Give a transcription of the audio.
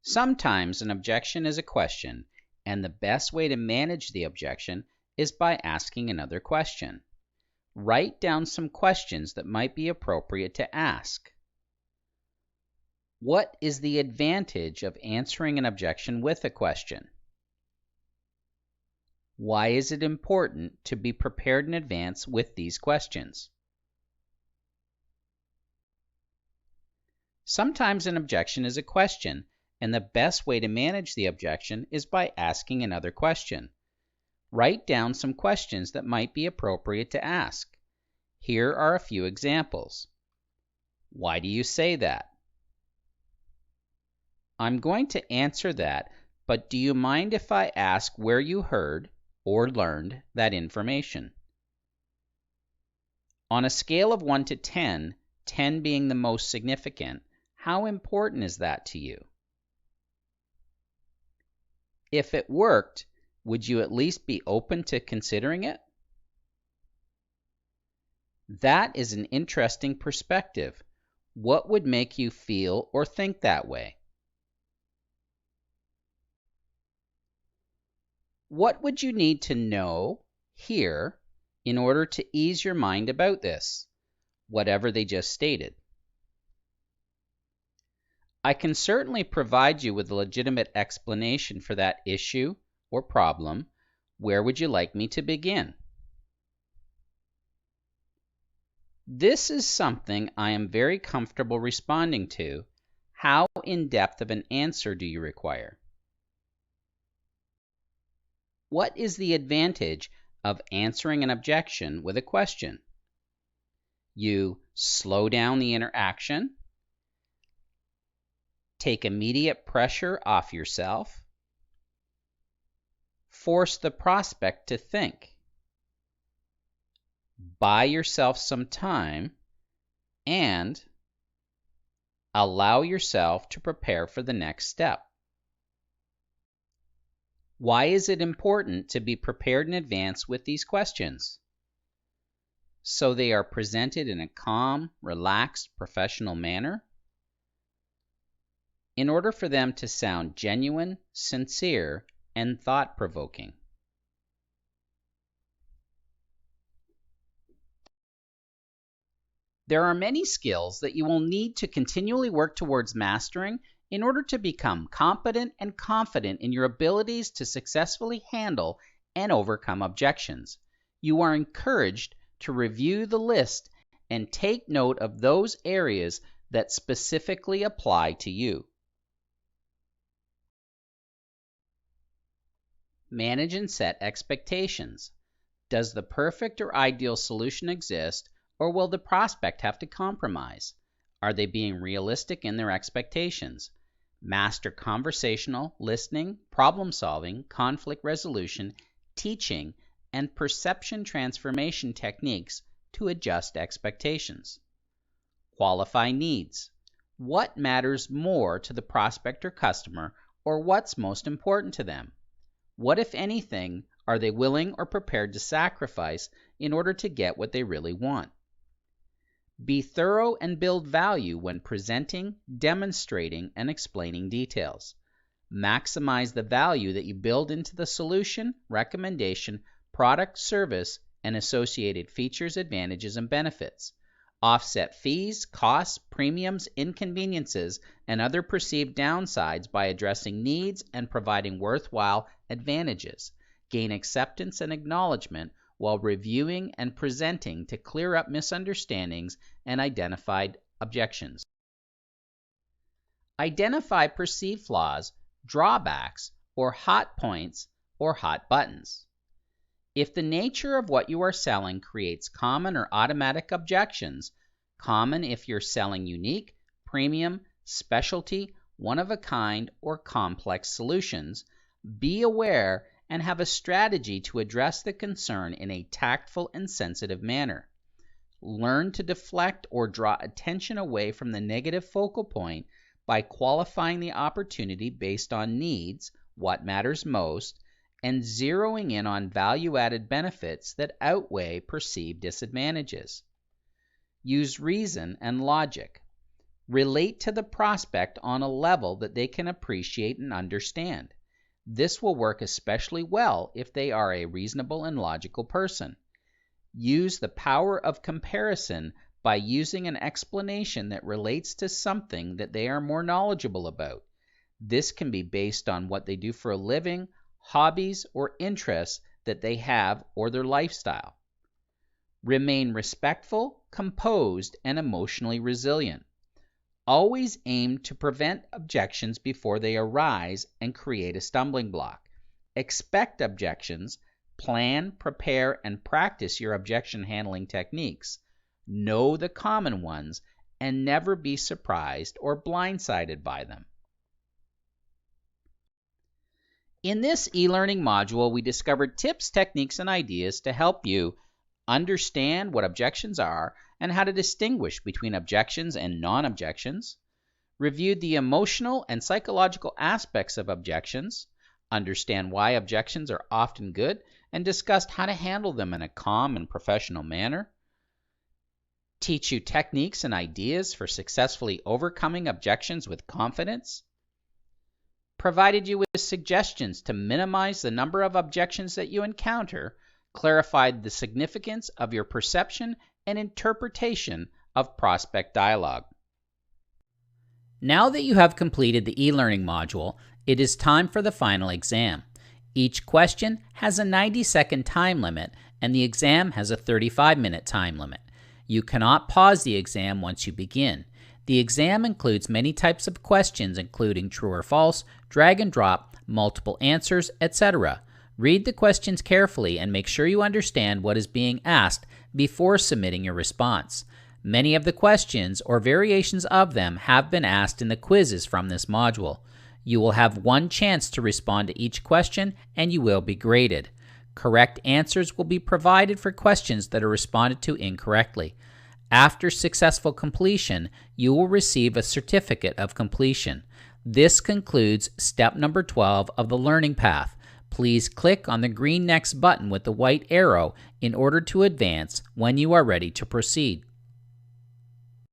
Sometimes an objection is a question, and the best way to manage the objection is by asking another question. Write down some questions that might be appropriate to ask. What is the advantage of answering an objection with a question? Why is it important to be prepared in advance with these questions? Sometimes an objection is a question, and the best way to manage the objection is by asking another question. Write down some questions that might be appropriate to ask. Here are a few examples. Why do you say that? I'm going to answer that, but do you mind if I ask where you heard or learned that information? On a scale of 1 to 10, 10 being the most significant, how important is that to you? If it worked, would you at least be open to considering it? That is an interesting perspective. What would make you feel or think that way? What would you need to know, hear, in order to ease your mind about this, whatever they just stated? I can certainly provide you with a legitimate explanation for that issue or problem. Where would you like me to begin? This is something I am very comfortable responding to. How in-depth of an answer do you require? What is the advantage of answering an objection with a question? You slow down the interaction, take immediate pressure off yourself, force the prospect to think, buy yourself some time, and allow yourself to prepare for the next step. Why is it important to be prepared in advance with these questions? So they are presented in a calm, relaxed, professional manner, in order for them to sound genuine, sincere, and thought-provoking. There are many skills that you will need to continually work towards mastering in order to become competent and confident in your abilities to successfully handle and overcome objections. You are encouraged to review the list and take note of those areas that specifically apply to you. Manage and set expectations. Does the perfect or ideal solution exist, or will the prospect have to compromise? Are they being realistic in their expectations? Master conversational, listening, problem-solving, conflict resolution, teaching, and perception transformation techniques to adjust expectations. Qualify needs. What matters more to the prospect or customer, or what's most important to them? What, if anything, are they willing or prepared to sacrifice in order to get what they really want? Be thorough and build value when presenting, demonstrating, and explaining details. Maximize the value that you build into the solution, recommendation, product, service, and associated features, advantages, and benefits. Offset fees, costs, premiums, inconveniences, and other perceived downsides by addressing needs and providing worthwhile advantages. Gain acceptance and acknowledgement while reviewing and presenting to clear up misunderstandings and identified objections. Identify perceived flaws, drawbacks, or hot points or hot buttons. If the nature of what you are selling creates common or automatic objections, common if you're selling unique, premium, specialty, one-of-a-kind, or complex solutions, be aware and have a strategy to address the concern in a tactful and sensitive manner. Learn to deflect or draw attention away from the negative focal point by qualifying the opportunity based on needs, what matters most, and zeroing in on value-added benefits that outweigh perceived disadvantages. Use reason and logic. Relate to the prospect on a level that they can appreciate and understand. This will work especially well if they are a reasonable and logical person. Use the power of comparison by using an explanation that relates to something that they are more knowledgeable about. This can be based on what they do for a living, hobbies, or interests that they have, or their lifestyle. Remain respectful, composed, and emotionally resilient. Always aim to prevent objections before they arise and create a stumbling block. Expect objections, plan, prepare, and practice your objection handling techniques. Know the common ones, and never be surprised or blindsided by them. In this e-learning module, we discovered tips, techniques, and ideas to help you understand what objections are and how to distinguish between objections and non-objections, reviewed the emotional and psychological aspects of objections, understand why objections are often good, and discussed how to handle them in a calm and professional manner, teach you techniques and ideas for successfully overcoming objections with confidence, provided you with suggestions to minimize the number of objections that you encounter, clarified the significance of your perception and interpretation of prospect dialogue. Now that you have completed the e-learning module, it is time for the final exam. Each question has a 90-second time limit, and the exam has a 35-minute time limit. You cannot pause the exam once you begin. The exam includes many types of questions, including true or false, drag and drop, multiple answers, etc. Read the questions carefully and make sure you understand what is being asked before submitting your response. Many of the questions or variations of them have been asked in the quizzes from this module. You will have one chance to respond to each question, and you will be graded. Correct answers will be provided for questions that are responded to incorrectly. After successful completion, you will receive a certificate of completion. This concludes step number 12 of the learning path. Please click on the green Next button with the white arrow in order to advance when you are ready to proceed.